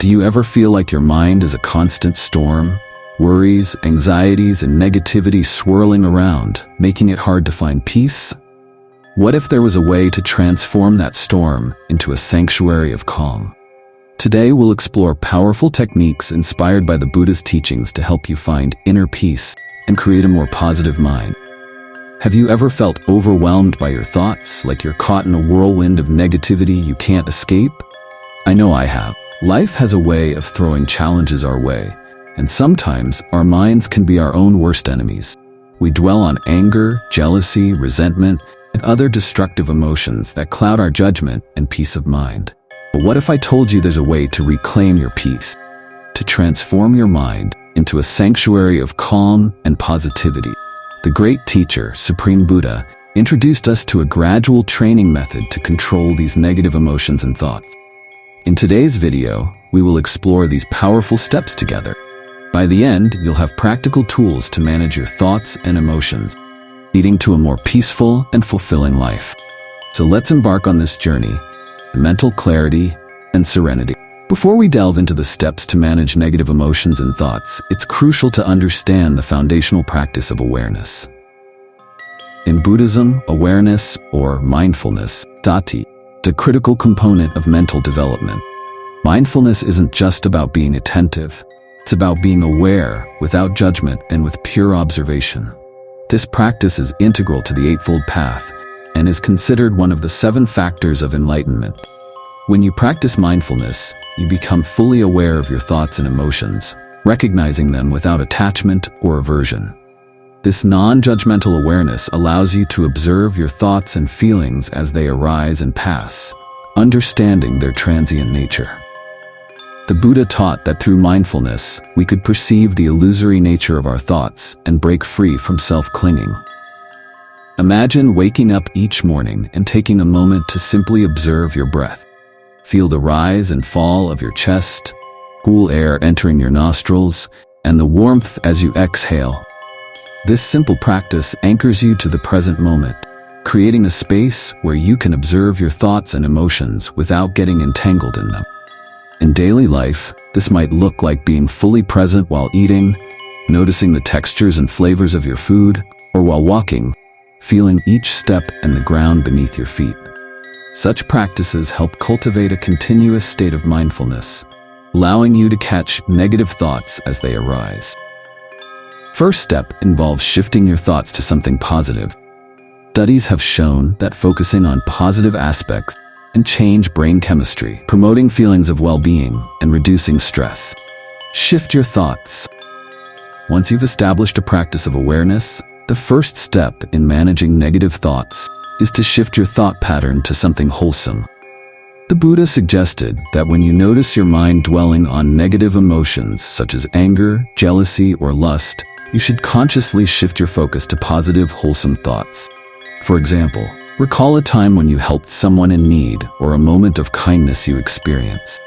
Do you ever feel like your mind is a constant storm? Worries, anxieties, and negativity swirling around, making it hard to find peace? What if there was a way to transform that storm into a sanctuary of calm? Today we'll explore powerful techniques inspired by the Buddhist teachings to help you find inner peace and create a more positive mind. Have you ever felt overwhelmed by your thoughts, like you're caught in a whirlwind of negativity you can't escape? I know I have. Life has a way of throwing challenges our way, and sometimes our minds can be our own worst enemies. We dwell on anger, jealousy, resentment, and other destructive emotions that cloud our judgment and peace of mind. But what if I told you there's a way to reclaim your peace, to transform your mind into a sanctuary of calm and positivity? The great teacher, Supreme Buddha, introduced us to a gradual training method to control these negative emotions and thoughts. In today's video, we will explore these powerful steps together. By the end, you'll have practical tools to manage your thoughts and emotions, leading to a more peaceful and fulfilling life. So let's embark on this journey, mental clarity and serenity. Before we delve into the steps to manage negative emotions and thoughts, it's crucial to understand the foundational practice of awareness. In Buddhism, awareness, or mindfulness, sati, is a critical component of mental development. Mindfulness isn't just about being attentive. It's about being aware, without judgment and with pure observation. This practice is integral to the Eightfold Path and is considered one of the 7 factors of enlightenment. When you practice mindfulness, you become fully aware of your thoughts and emotions, recognizing them without attachment or aversion. This non-judgmental awareness allows you to observe your thoughts and feelings as they arise and pass, understanding their transient nature. The Buddha taught that through mindfulness, we could perceive the illusory nature of our thoughts and break free from self-clinging. Imagine waking up each morning and taking a moment to simply observe your breath. Feel the rise and fall of your chest, cool air entering your nostrils, and the warmth as you exhale. This simple practice anchors you to the present moment, creating a space where you can observe your thoughts and emotions without getting entangled in them. In daily life, this might look like being fully present while eating, noticing the textures and flavors of your food, or while walking, feeling each step and the ground beneath your feet. Such practices help cultivate a continuous state of mindfulness, allowing you to catch negative thoughts as they arise. First step involves shifting your thoughts to something positive. Studies have shown that focusing on positive aspects can change brain chemistry, promoting feelings of well-being and reducing stress. Shift your thoughts. Once you've established a practice of awareness, the first step in managing negative thoughts is to shift your thought pattern to something wholesome. The Buddha suggested that when you notice your mind dwelling on negative emotions such as anger, jealousy, or lust, you should consciously shift your focus to positive, wholesome thoughts. For example, recall a time when you helped someone in need or a moment of kindness you experienced.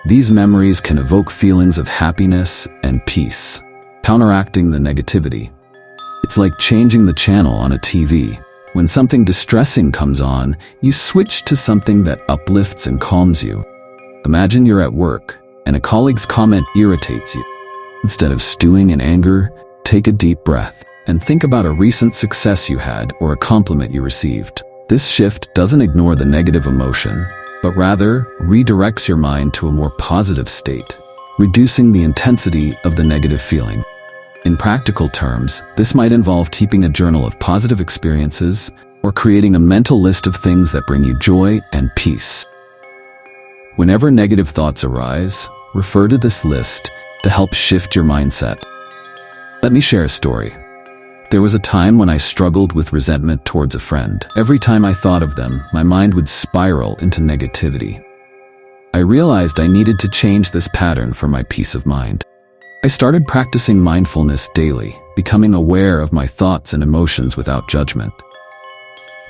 These memories can evoke feelings of happiness and peace, counteracting the negativity. It's like changing the channel on a TV. When something distressing comes on, you switch to something that uplifts and calms you. Imagine you're at work, and a colleague's comment irritates you. Instead of stewing in anger, take a deep breath and think about a recent success you had or a compliment you received. This shift doesn't ignore the negative emotion, but rather redirects your mind to a more positive state, reducing the intensity of the negative feeling. In practical terms, this might involve keeping a journal of positive experiences or creating a mental list of things that bring you joy and peace. Whenever negative thoughts arise, refer to this list to help shift your mindset. Let me share a story. There was a time when I struggled with resentment towards a friend. Every time I thought of them, my mind would spiral into negativity. I realized I needed to change this pattern for my peace of mind. I started practicing mindfulness daily, becoming aware of my thoughts and emotions without judgment.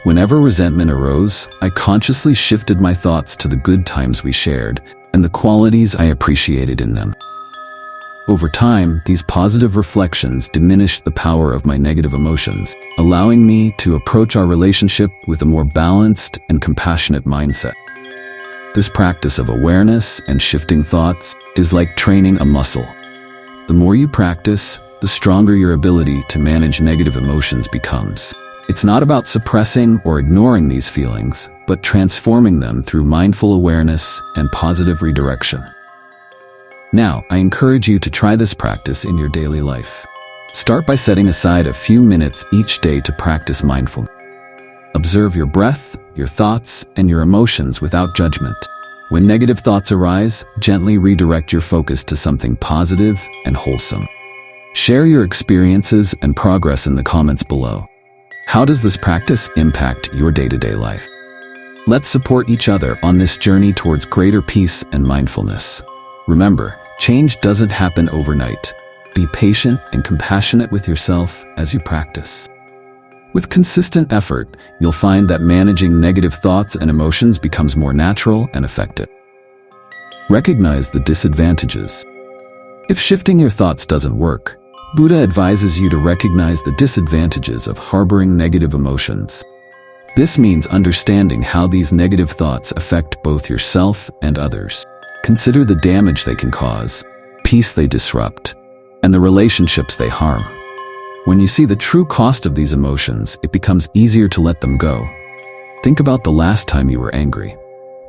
Whenever resentment arose, I consciously shifted my thoughts to the good times we shared and the qualities I appreciated in them. Over time, these positive reflections diminished the power of my negative emotions, allowing me to approach our relationship with a more balanced and compassionate mindset. This practice of awareness and shifting thoughts is like training a muscle. The more you practice, the stronger your ability to manage negative emotions becomes. It's not about suppressing or ignoring these feelings, but transforming them through mindful awareness and positive redirection. Now, I encourage you to try this practice in your daily life. Start by setting aside a few minutes each day to practice mindfulness. Observe your breath, your thoughts, and your emotions without judgment. When negative thoughts arise, gently redirect your focus to something positive and wholesome. Share your experiences and progress in the comments below. How does this practice impact your day-to-day life? Let's support each other on this journey towards greater peace and mindfulness. Remember, change doesn't happen overnight. Be patient and compassionate with yourself as you practice. With consistent effort, you'll find that managing negative thoughts and emotions becomes more natural and effective. Recognize the disadvantages. If shifting your thoughts doesn't work, Buddha advises you to recognize the disadvantages of harboring negative emotions. This means understanding how these negative thoughts affect both yourself and others. Consider the damage they can cause, peace they disrupt, and the relationships they harm. When you see the true cost of these emotions, it becomes easier to let them go. Think about the last time you were angry.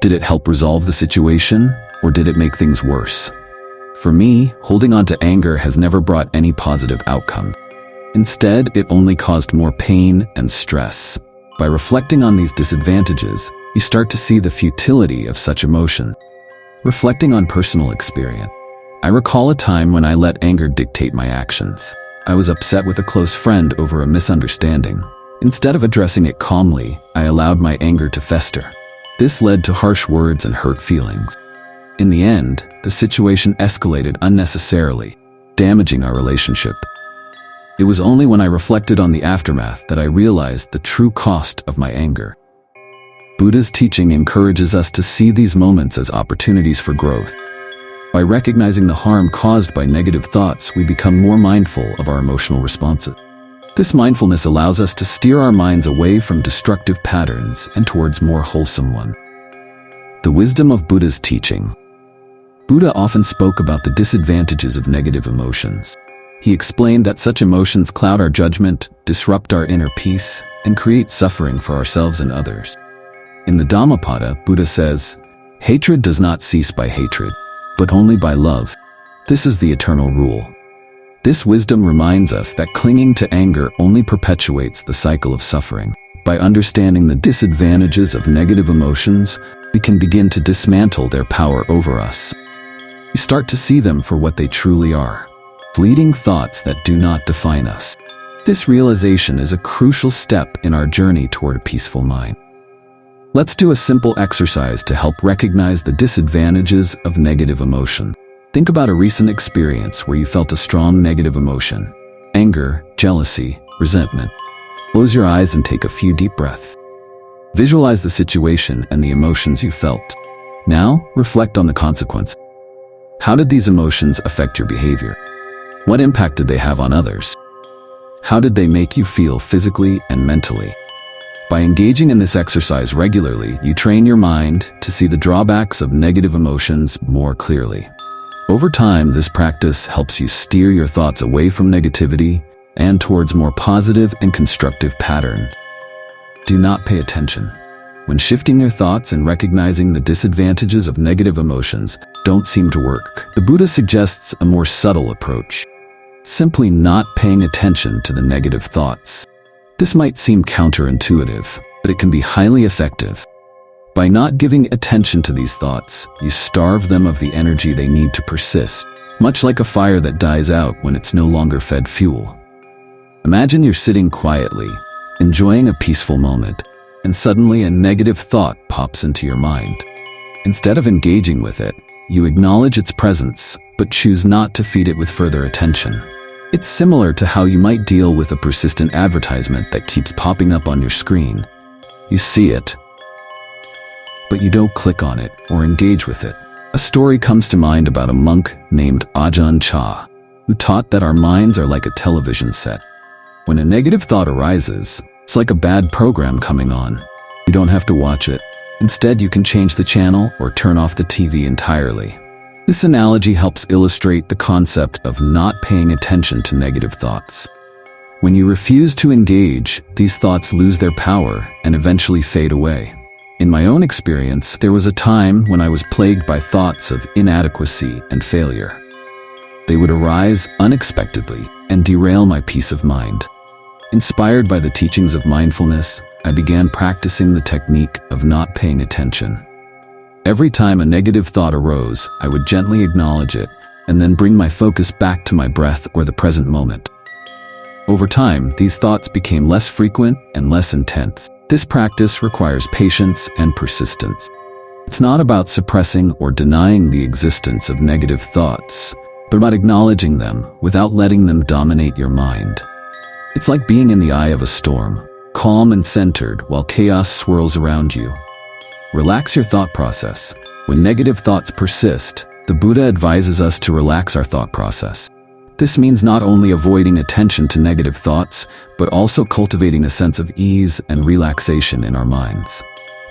Did it help resolve the situation, or did it make things worse? For me, holding on to anger has never brought any positive outcome. Instead, it only caused more pain and stress. By reflecting on these disadvantages, you start to see the futility of such emotion. Reflecting on personal experience, I recall a time when I let anger dictate my actions. I was upset with a close friend over a misunderstanding. Instead of addressing it calmly, I allowed my anger to fester. This led to harsh words and hurt feelings. In the end, the situation escalated unnecessarily, damaging our relationship. It was only when I reflected on the aftermath that I realized the true cost of my anger. Buddha's teaching encourages us to see these moments as opportunities for growth. By recognizing the harm caused by negative thoughts, we become more mindful of our emotional responses. This mindfulness allows us to steer our minds away from destructive patterns and towards more wholesome ones. The wisdom of Buddha's teaching. Buddha often spoke about the disadvantages of negative emotions. He explained that such emotions cloud our judgment, disrupt our inner peace, and create suffering for ourselves and others. In the Dhammapada, Buddha says, "Hatred does not cease by hatred, but only by love. This is the eternal rule." This wisdom reminds us that clinging to anger only perpetuates the cycle of suffering. By understanding the disadvantages of negative emotions, we can begin to dismantle their power over us. We start to see them for what they truly are, fleeting thoughts that do not define us. This realization is a crucial step in our journey toward a peaceful mind. Let's do a simple exercise to help recognize the disadvantages of negative emotion. Think about a recent experience where you felt a strong negative emotion: anger, jealousy, resentment. Close your eyes and take a few deep breaths. Visualize the situation and the emotions you felt. Now, reflect on the consequence. How did these emotions affect your behavior? What impact did they have on others? How did they make you feel physically and mentally? By engaging in this exercise regularly, you train your mind to see the drawbacks of negative emotions more clearly. Over time, this practice helps you steer your thoughts away from negativity and towards more positive and constructive patterns. Do not pay attention. When shifting your thoughts and recognizing the disadvantages of negative emotions don't seem to work, the Buddha suggests a more subtle approach: simply not paying attention to the negative thoughts. This might seem counterintuitive, but it can be highly effective. By not giving attention to these thoughts, you starve them of the energy they need to persist, much like a fire that dies out when it's no longer fed fuel. Imagine you're sitting quietly, enjoying a peaceful moment, and suddenly a negative thought pops into your mind. Instead of engaging with it, you acknowledge its presence, but choose not to feed it with further attention. It's similar to how you might deal with a persistent advertisement that keeps popping up on your screen. You see it, but you don't click on it or engage with it. A story comes to mind about a monk named Ajahn Chah, who taught that our minds are like a television set. When a negative thought arises, it's like a bad program coming on. You don't have to watch it. Instead, you can change the channel or turn off the TV entirely. This analogy helps illustrate the concept of not paying attention to negative thoughts. When you refuse to engage, these thoughts lose their power and eventually fade away. In my own experience, there was a time when I was plagued by thoughts of inadequacy and failure. They would arise unexpectedly and derail my peace of mind. Inspired by the teachings of mindfulness, I began practicing the technique of not paying attention. Every time a negative thought arose, I would gently acknowledge it and then bring my focus back to my breath or the present moment. Over time, these thoughts became less frequent and less intense. This practice requires patience and persistence. It's not about suppressing or denying the existence of negative thoughts, but about acknowledging them without letting them dominate your mind. It's like being in the eye of a storm, calm and centered while chaos swirls around you. Relax your thought process. When negative thoughts persist, the Buddha advises us to relax our thought process. This means not only avoiding attention to negative thoughts, but also cultivating a sense of ease and relaxation in our minds.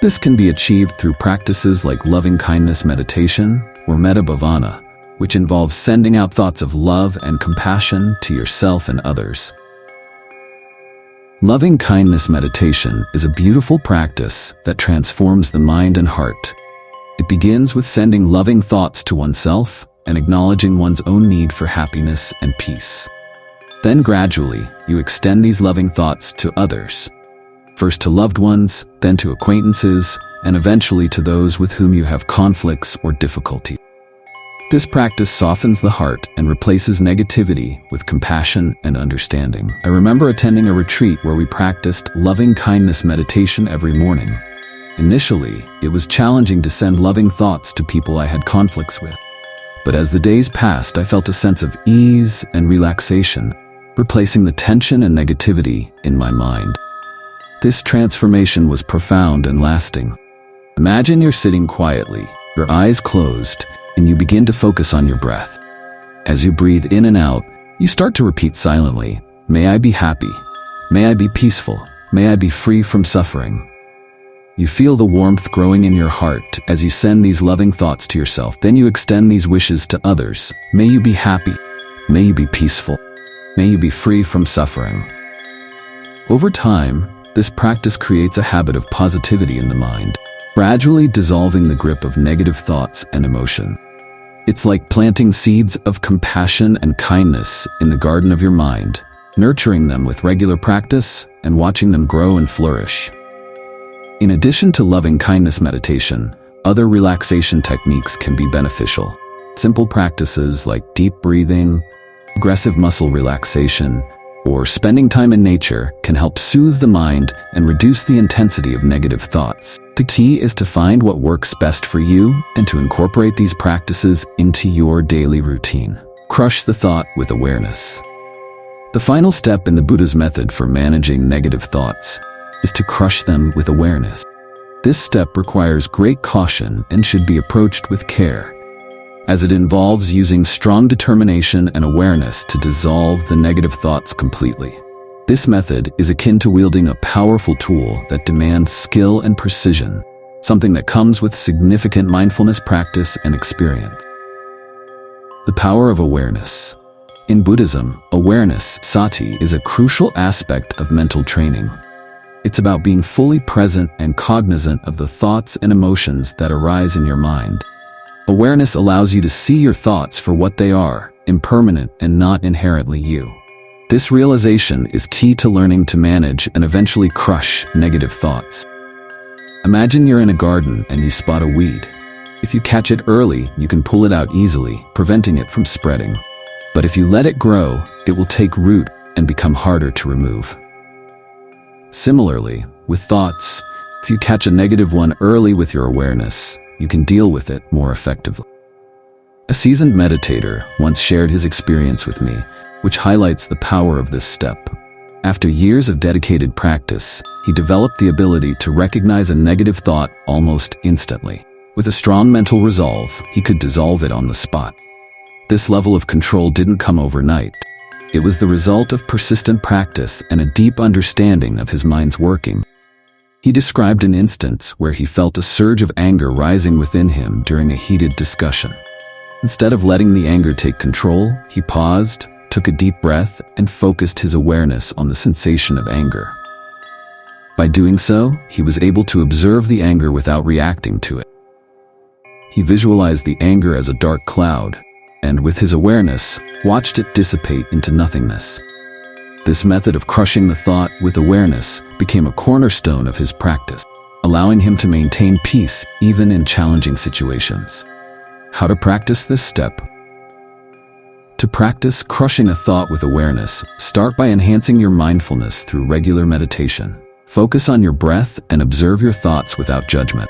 This can be achieved through practices like loving-kindness meditation or metta bhavana, which involves sending out thoughts of love and compassion to yourself and others. Loving-kindness meditation is a beautiful practice that transforms the mind and heart. It begins with sending loving thoughts to oneself and acknowledging one's own need for happiness and peace. Then gradually, you extend these loving thoughts to others. First to loved ones, then to acquaintances, and eventually to those with whom you have conflicts or difficulty. This practice softens the heart and replaces negativity with compassion and understanding. I remember attending a retreat where we practiced loving-kindness meditation every morning. Initially, it was challenging to send loving thoughts to people I had conflicts with. But as the days passed, I felt a sense of ease and relaxation, replacing the tension and negativity in my mind. This transformation was profound and lasting. Imagine you're sitting quietly, your eyes closed, and you begin to focus on your breath. As you breathe in and out, you start to repeat silently, "May I be happy. May I be peaceful. May I be free from suffering." You feel the warmth growing in your heart as you send these loving thoughts to yourself. Then you extend these wishes to others. May you be happy. May you be peaceful. May you be free from suffering. Over time, this practice creates a habit of positivity in the mind, gradually dissolving the grip of negative thoughts and emotion. It's like planting seeds of compassion and kindness in the garden of your mind, nurturing them with regular practice and watching them grow and flourish. In addition to loving-kindness meditation, other relaxation techniques can be beneficial. Simple practices like deep breathing, aggressive muscle relaxation, or spending time in nature can help soothe the mind and reduce the intensity of negative thoughts. The key is to find what works best for you and to incorporate these practices into your daily routine. Crush the thought with awareness. The final step in the Buddha's method for managing negative thoughts is to crush them with awareness. This step requires great caution and should be approached with care, as it involves using strong determination and awareness to dissolve the negative thoughts completely. This method is akin to wielding a powerful tool that demands skill and precision, something that comes with significant mindfulness practice and experience. The power of awareness. In Buddhism, awareness, sati, is a crucial aspect of mental training. It's about being fully present and cognizant of the thoughts and emotions that arise in your mind. Awareness allows you to see your thoughts for what they are, impermanent and not inherently you. This realization is key to learning to manage and eventually crush negative thoughts. Imagine you're in a garden and you spot a weed. If you catch it early, you can pull it out easily, preventing it from spreading. But if you let it grow, it will take root and become harder to remove. Similarly, with thoughts, if you catch a negative one early with your awareness, you can deal with it more effectively. A seasoned meditator once shared his experience with me, which highlights the power of this step. After years of dedicated practice, he developed the ability to recognize a negative thought almost instantly. With a strong mental resolve, he could dissolve it on the spot. This level of control didn't come overnight. It was the result of persistent practice and a deep understanding of his mind's working. He described an instance where he felt a surge of anger rising within him during a heated discussion. Instead of letting the anger take control, he paused, took a deep breath, and focused his awareness on the sensation of anger. By doing so, he was able to observe the anger without reacting to it. He visualized the anger as a dark cloud, and with his awareness, watched it dissipate into nothingness. This method of crushing the thought with awareness became a cornerstone of his practice, allowing him to maintain peace even in challenging situations. How to practice this step? To practice crushing a thought with awareness, start by enhancing your mindfulness through regular meditation. Focus on your breath and observe your thoughts without judgment.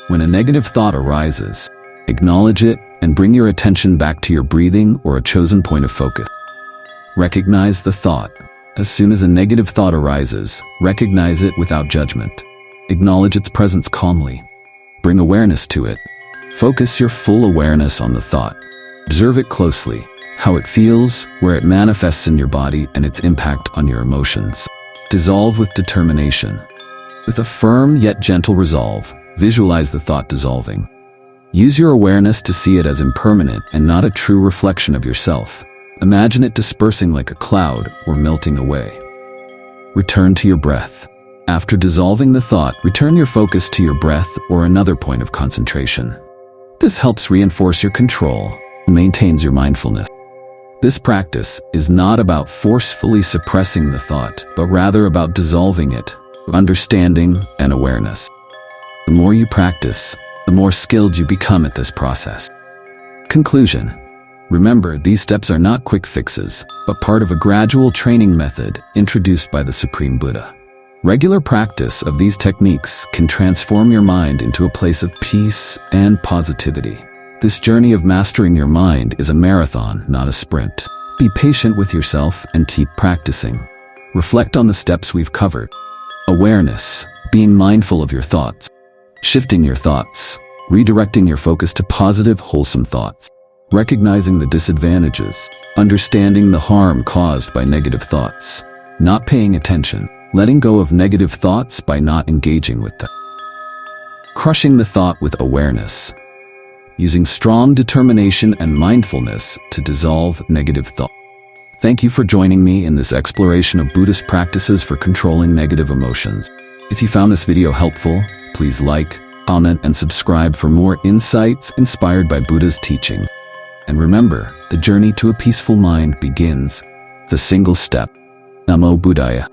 When a negative thought arises, acknowledge it and bring your attention back to your breathing or a chosen point of focus. Recognize the thought. As soon as a negative thought arises, recognize it without judgment. Acknowledge its presence calmly. Bring awareness to it. Focus your full awareness on the thought. Observe it closely, how it feels, where it manifests in your body, and its impact on your emotions. Dissolve with determination. With a firm yet gentle resolve, visualize the thought dissolving. Use your awareness to see it as impermanent and not a true reflection of yourself. Imagine it dispersing like a cloud or melting away. Return to your breath. After dissolving the thought, return your focus to your breath or another point of concentration. This helps reinforce your control and maintains your mindfulness. This practice is not about forcefully suppressing the thought, but rather about dissolving it, understanding, and awareness. The more you practice, the more skilled you become at this process. Conclusion. Remember, these steps are not quick fixes, but part of a gradual training method introduced by the Supreme Buddha. Regular practice of these techniques can transform your mind into a place of peace and positivity. This journey of mastering your mind is a marathon, not a sprint. Be patient with yourself and keep practicing. Reflect on the steps we've covered. Awareness, being mindful of your thoughts. Shifting your thoughts, redirecting your focus to positive, wholesome thoughts. Recognizing the disadvantages, understanding the harm caused by negative thoughts. Not paying attention, letting go of negative thoughts by not engaging with them. Crushing the thought with awareness. Using strong determination and mindfulness to dissolve negative thought. Thank you for joining me in this exploration of Buddhist practices for controlling negative emotions. If you found this video helpful, please like, comment, and subscribe for more insights inspired by Buddha's teaching. And remember, the journey to a peaceful mind begins with a single step. Namo Buddhaya.